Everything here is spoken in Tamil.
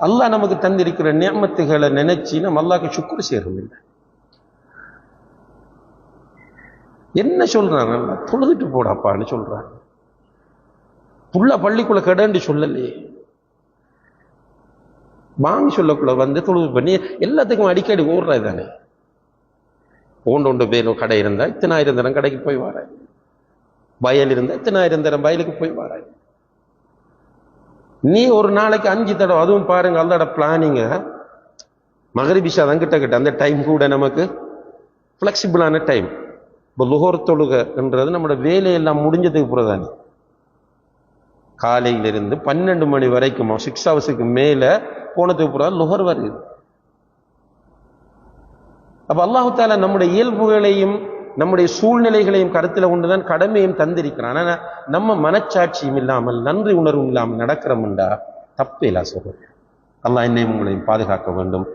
அல்லாஹ் நமக்கு தந்திருக்கிற நியமத்துகளை நினைச்சு நம்ம அல்லாஹ்க்கு சுக்ர் செய்யறோம் இல்லை. என்ன சொல்றாங்க? தொழுதுட்டு போடாப்பான்னு சொல்றாங்க. புள்ள பள்ளிக்குள்ள கடன்னு சொல்லலையே, மாமி சொல்லக்குள்ள வந்து தொழுது பண்ணி எல்லாத்துக்கும் அடிக்கடி ஓடுறது தானே. ஒன்று பேர் கடை இருந்தா இத்தனாயிரம் தரம் கடைக்கு போய் வாராய், வயல் இருந்தா இத்தனாயிரம் தரம் வயலுக்கு போய் வாராய். நீ ஒரு நாளைக்கு 5 தடவை, அதுவும் பாருங்க அல்லாஹ்வோட பிளானிங்க. மகரிபிஷா தான் கிட்ட அந்த டைம் கூட நமக்கு ஃபிளெக்சிபிளான டைம். இப்போ லுஹர் தொழுகைன்றது நம்மளோட வேலையெல்லாம் முடிஞ்சதுக்கு பிறகுதானே. காலையிலிருந்து 12 மணி வரைக்கும் 6 ஹவர்ஸுக்கு மேலே போனதுக்கு பிறகு லுஹர் வருது. அப்போ அல்லாஹு தஆலா நம்முடைய இயல்புகளையும் நம்முடைய சூழ்நிலைகளையும் கருத்தில் கொண்டுதான் கடமையும் தந்திருக்கிறான். ஆனால் நம்ம மனச்சாட்சியும் இல்லாமல் நன்றி உணர்வும் இல்லாமல் நடக்கிறோம்டா தப்பு இல்லை. சொல்றேன். அல்லாஹ் என்னையும் உங்களையும் பாதுகாக்க வேண்டும்.